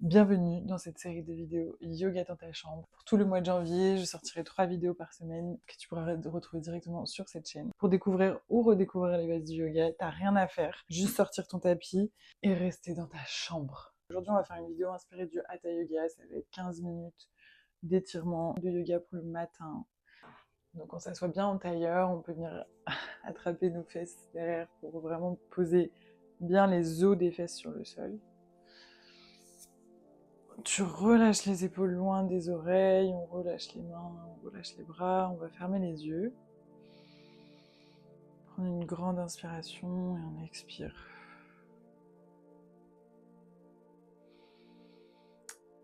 Bienvenue dans cette série de vidéos Yoga dans ta chambre. Pour tout le mois de janvier, je sortirai 3 vidéos par semaine que tu pourras retrouver directement sur cette chaîne. Pour découvrir ou redécouvrir les bases du yoga, t'as rien à faire, juste sortir ton tapis et rester dans ta chambre. Aujourd'hui, on va faire une vidéo inspirée du Hatha Yoga, ça va être 15 minutes d'étirement de yoga pour le matin. Donc on s'assoit bien en tailleur, on peut venir attraper nos fesses derrière pour vraiment poser bien les os des fesses sur le sol. Tu relâches les épaules loin des oreilles, on relâche les mains, on relâche les bras, on va fermer les yeux. Prendre une grande inspiration et on expire.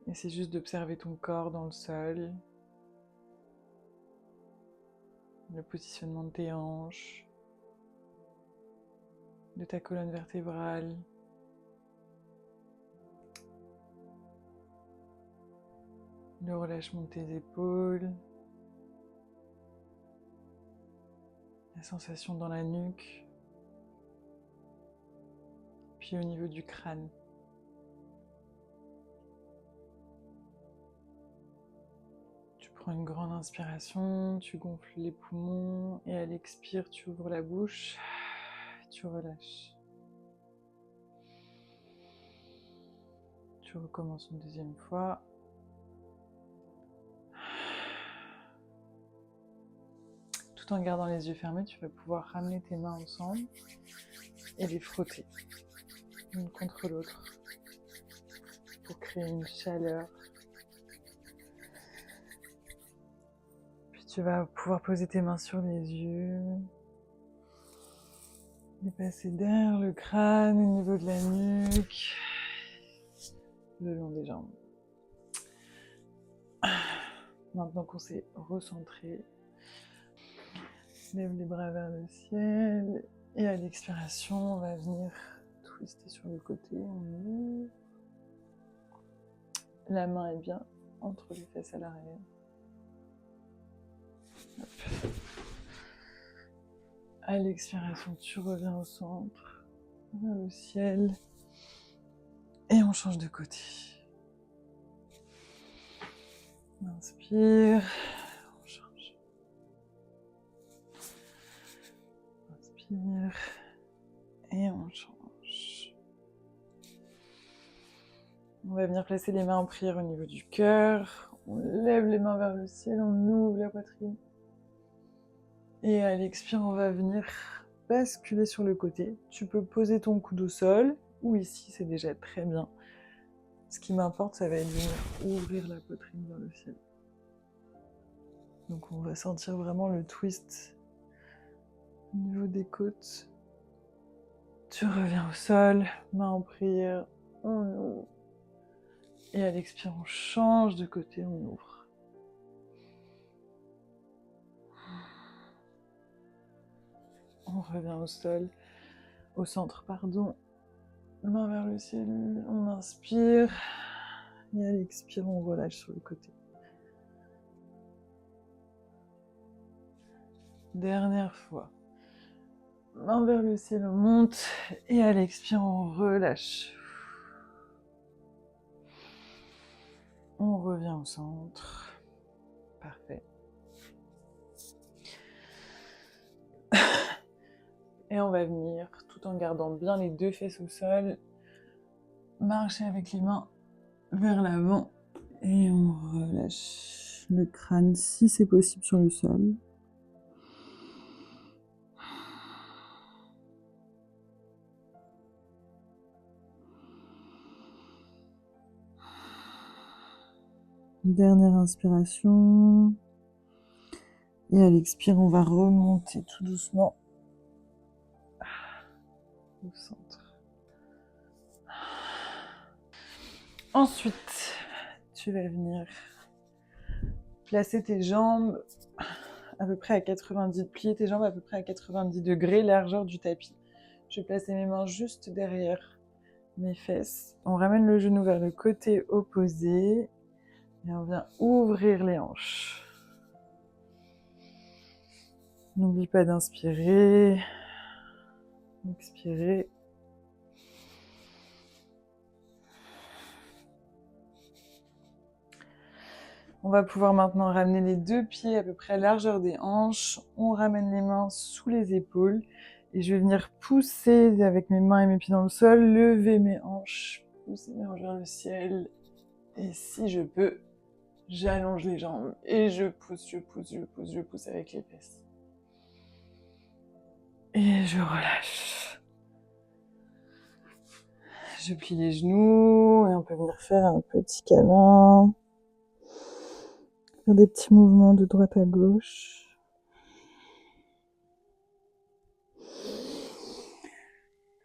Et c'est juste d'observer ton corps dans le sol, le positionnement de tes hanches, de ta colonne vertébrale. Le relâchement de tes épaules, la sensation dans la nuque, puis au niveau du crâne. Tu prends une grande inspiration, tu gonfles les poumons et à l'expire, tu ouvres la bouche, tu relâches. Tu recommences une deuxième fois. Tout en gardant les yeux fermés, tu vas pouvoir ramener tes mains ensemble et les frotter l'une contre l'autre pour créer une chaleur. Puis tu vas pouvoir poser tes mains sur les yeux, les passer derrière le crâne, au niveau de la nuque, le long des jambes. Maintenant qu'on s'est recentré, lève les bras vers le ciel et à l'expiration, on va venir twister sur le côté. La main est bien entre les fesses à l'arrière. À l'expiration, tu reviens au centre, vers le ciel et on change de côté. Inspire, on change. Inspire et on change. On va venir placer les mains en prière au niveau du cœur. On lève les mains vers le ciel, on ouvre la poitrine. Et à l'expire, on va venir basculer sur le côté. Tu peux poser ton coude au sol ou ici, c'est déjà très bien. Ce qui m'importe, ça va être de venir ouvrir la poitrine vers le ciel. Donc on va sentir vraiment le twist au niveau des côtes. Tu reviens au sol, main en prière, on ouvre. Et à l'expire, on change de côté, on ouvre. On revient au sol, au centre, pardon. Main vers le ciel, on inspire. Et à l'expire, on relâche sur le côté. Dernière fois. Main vers le ciel, on monte. Et à l'expire, on relâche. On revient au centre. Parfait. Et on va venir, tout en gardant bien les deux fesses au sol, marcher avec les mains vers l'avant. Et on relâche le crâne si c'est possible sur le sol. Dernière inspiration. Et à l'expire, on va remonter tout doucement au centre. Ensuite, tu vas venir placer tes jambes à peu près à 90, plier tes jambes à peu près à 90 degrés, largeur du tapis. Je vais placer mes mains juste derrière mes fesses. On ramène le genou vers le côté opposé et on vient ouvrir les hanches. N'oublie pas d'inspirer, expirer. On va pouvoir maintenant ramener les deux pieds à peu près à la largeur des hanches. On ramène les mains sous les épaules. Et je vais venir pousser avec mes mains et mes pieds dans le sol, lever mes hanches, pousser mes hanches vers le ciel. Et si je peux, j'allonge les jambes et je pousse, je pousse, je pousse, je pousse avec les fesses. Et je relâche. Je plie les genoux et on peut venir faire un petit câlin. Faire des petits mouvements de droite à gauche.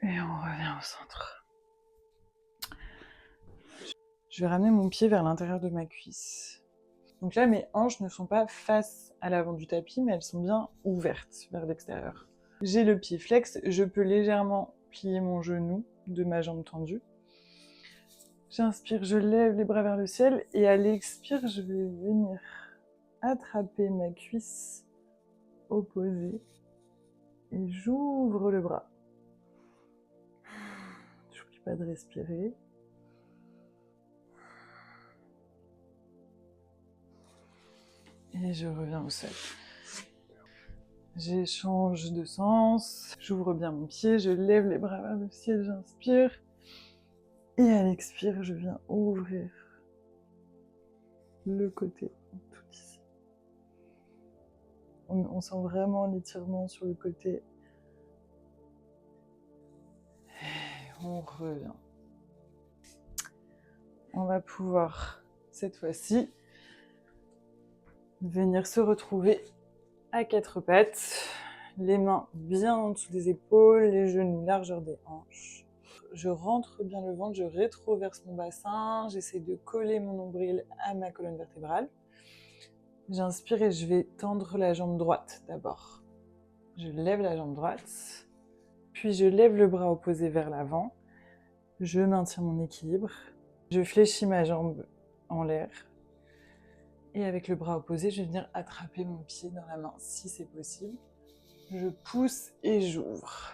Et on revient au centre. Je vais ramener mon pied vers l'intérieur de ma cuisse. Donc là, mes hanches ne sont pas face à l'avant du tapis, mais elles sont bien ouvertes vers l'extérieur. J'ai le pied flex, je peux légèrement plier mon genou de ma jambe tendue. J'inspire, je lève les bras vers le ciel et à l'expire, je vais venir attraper ma cuisse opposée et j'ouvre le bras. J'oublie pas de respirer. Et je reviens au sol. J'échange de sens, j'ouvre bien mon pied, je lève les bras vers le ciel, j'inspire. Et à l'expire, je viens ouvrir le côté, tout ici. On sent vraiment l'étirement sur le côté. Et on revient. On va pouvoir, cette fois-ci, venir se retrouver à quatre pattes, les mains bien en dessous des épaules, les genoux largeur des hanches. Je rentre bien le ventre, je rétroverse mon bassin, j'essaie de coller mon nombril à ma colonne vertébrale. J'inspire et je vais tendre la jambe droite d'abord. Je lève la jambe droite, puis je lève le bras opposé vers l'avant. Je maintiens mon équilibre. Je fléchis ma jambe en l'air. Et avec le bras opposé, je vais venir attraper mon pied dans la main, si c'est possible. Je pousse et j'ouvre.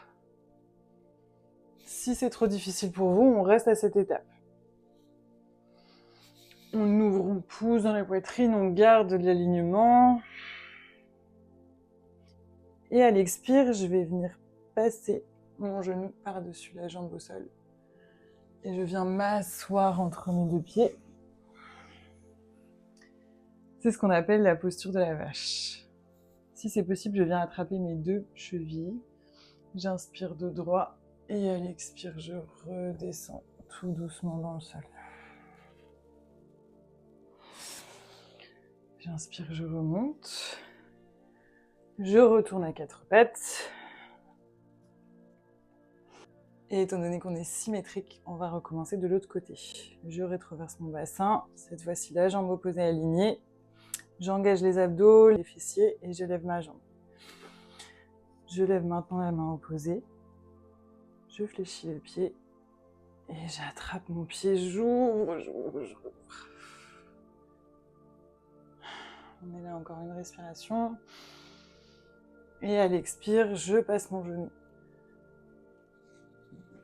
Si c'est trop difficile pour vous, on reste à cette étape. On ouvre, on pousse dans la poitrine, on garde l'alignement. Et à l'expire, je vais venir passer mon genou par-dessus la jambe au sol. Et je viens m'asseoir entre mes deux pieds. C'est ce qu'on appelle la posture de la vache. Si c'est possible, je viens attraper mes deux chevilles. J'inspire de droit et à l'expire, je redescends tout doucement dans le sol. J'inspire, je remonte. Je retourne à quatre pattes. Et étant donné qu'on est symétrique, on va recommencer de l'autre côté. Je rétroverse mon bassin. Cette fois-ci, la jambe opposée alignée. J'engage les abdos, les fessiers et je lève ma jambe. Je lève maintenant la main opposée. Je fléchis le pied et j'attrape mon pied, j'ouvre. On est là encore une respiration. Et à l'expire, je passe mon genou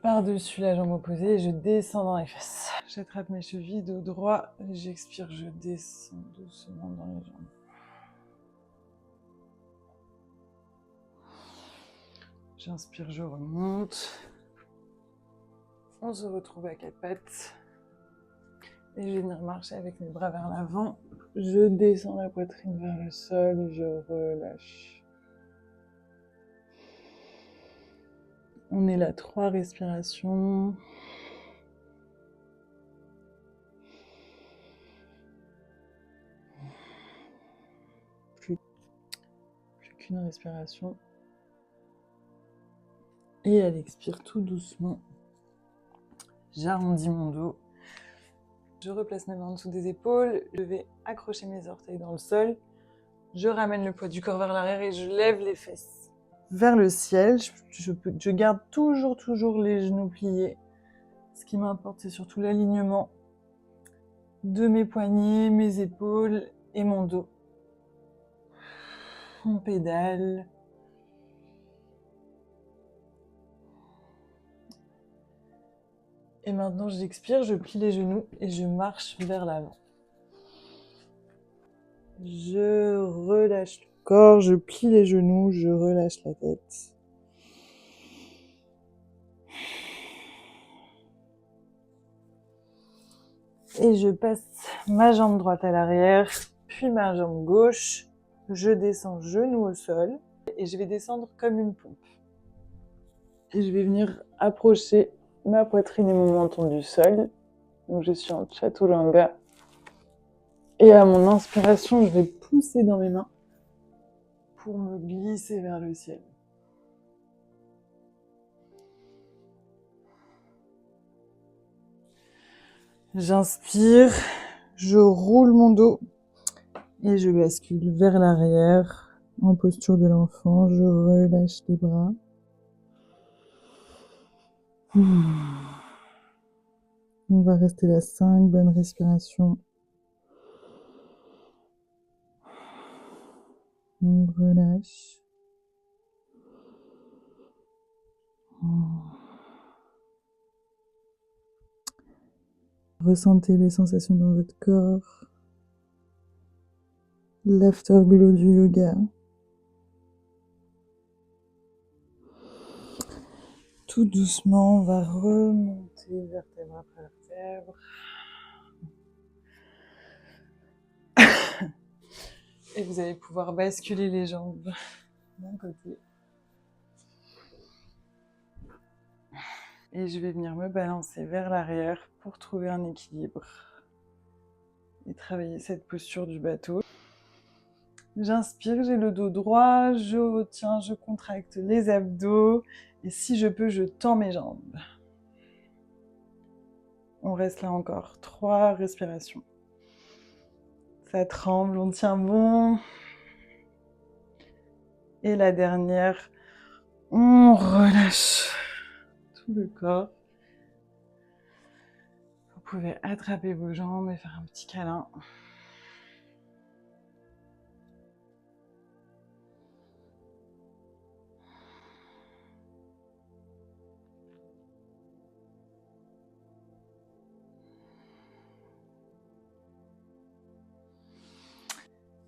par-dessus la jambe opposée et je descends dans les fesses. J'attrape mes chevilles, dos droit, j'expire, je descends doucement dans les jambes. J'inspire, je remonte. On se retrouve à quatre pattes. Et je vais venir marcher avec mes bras vers l'avant. Je descends la poitrine vers le sol et je relâche. On est là, 3 respirations. Plus qu'une respiration. Et à l'expire, tout doucement, j'arrondis mon dos. Je replace mes mains en dessous des épaules. Je vais accrocher mes orteils dans le sol. Je ramène le poids du corps vers l'arrière et je lève les fesses vers le ciel. Je garde toujours les genoux pliés. Ce qui m'importe, c'est surtout l'alignement de mes poignets, mes épaules et mon dos. On pédale. Et maintenant, j'expire, je plie les genoux et je marche vers l'avant. Je relâche le corps, je plie les genoux, je relâche la tête. Et je passe ma jambe droite à l'arrière, puis ma jambe gauche. Je descends genou au sol et je vais descendre comme une pompe. Et je vais venir approcher ma poitrine et mon menton du sol. Donc je suis en chaturanga. Et à mon inspiration, je vais pousser dans mes mains pour me glisser vers le ciel. J'inspire, je roule mon dos et je bascule vers l'arrière en posture de l'enfant. Je relâche les bras. On va rester là 5 bonnes respirations. On relâche. Ressentez les sensations dans votre corps. L'afterglow du yoga. Tout doucement, on va remonter vertèbre après vertèbre. Et vous allez pouvoir basculer les jambes d'un côté. Et je vais venir me balancer vers l'arrière pour trouver un équilibre. Et travailler cette posture du bateau. J'inspire, j'ai le dos droit, je retiens, je contracte les abdos. Et si je peux, je tends mes jambes. On reste là encore 3 respirations. Ça tremble, on tient bon. Et la dernière, on relâche tout le corps. Vous pouvez attraper vos jambes et faire un petit câlin.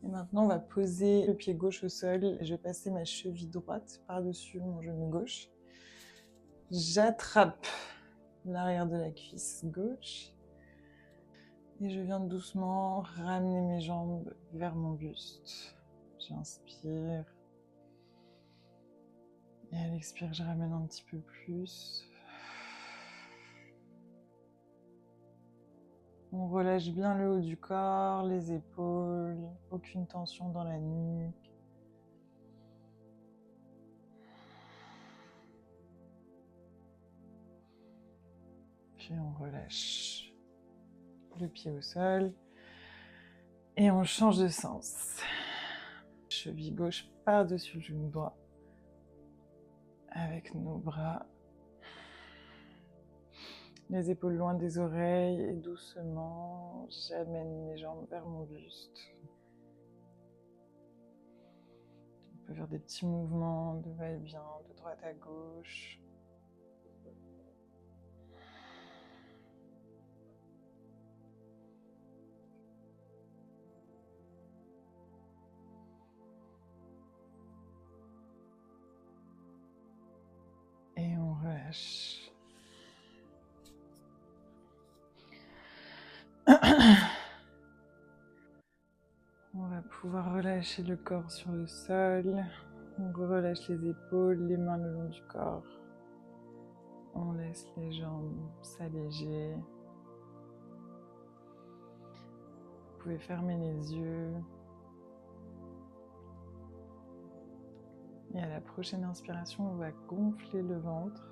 Et maintenant, on va poser le pied gauche au sol. Je vais passer ma cheville droite par-dessus mon genou gauche. J'attrape l'arrière de la cuisse gauche. Et je viens doucement ramener mes jambes vers mon buste. J'inspire. Et à l'expire, je ramène un petit peu plus. On relâche bien le haut du corps, les épaules, aucune tension dans la nuque. Puis on relâche le pied au sol et on change de sens. Cheville gauche par-dessus le genou droit avec nos bras. Les épaules loin des oreilles et doucement, j'amène mes jambes vers mon buste. On peut faire des petits mouvements de va-et-vient, de droite à gauche. Et on relâche. On va pouvoir relâcher le corps sur le sol. On relâche les épaules, les mains le long du corps. On laisse les jambes s'alléger. Vous pouvez fermer les yeux. Et à la prochaine inspiration, on va gonfler le ventre.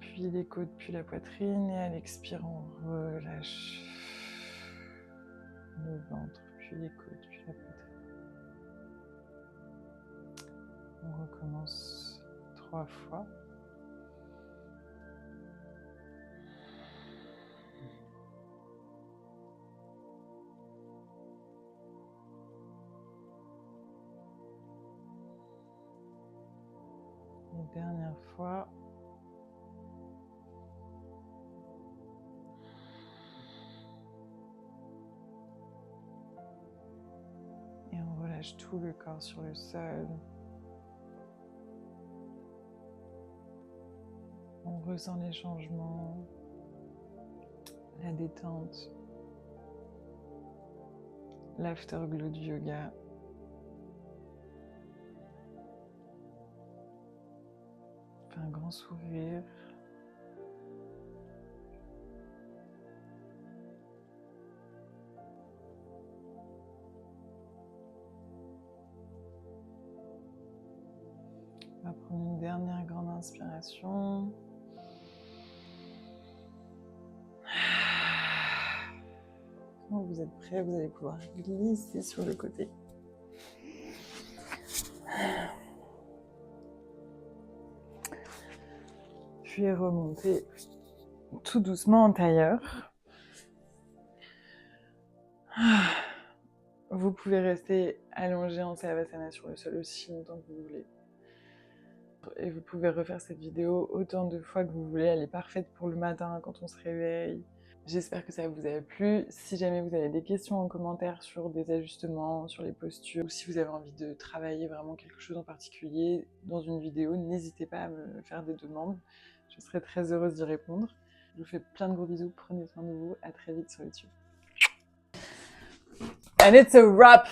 Puis les côtes, puis la poitrine. Et à l'expire, on relâche le ventre, puis les côtes, puis la poitrine. On recommence 3 fois. Et dernière fois. lâche tout le corps sur le sol. On ressent les changements, la détente, l'afterglow du yoga. Fais un grand sourire. On va prendre une dernière grande inspiration. Quand vous êtes prêts, vous allez pouvoir glisser sur le côté. Puis remonter tout doucement en tailleur. Vous pouvez rester allongé en Savasana sur le sol aussi longtemps que vous voulez. Et vous pouvez refaire cette vidéo autant de fois que vous voulez. Elle est parfaite pour le matin quand on se réveille. J'espère que ça vous a plu. Si jamais vous avez des questions en commentaire sur des ajustements, sur les postures, ou si vous avez envie de travailler vraiment quelque chose en particulier dans une vidéo, n'hésitez pas à me faire des demandes. Je serai très heureuse d'y répondre. Je vous fais plein de gros bisous. Prenez soin de vous. À très vite sur YouTube. And it's a wrap!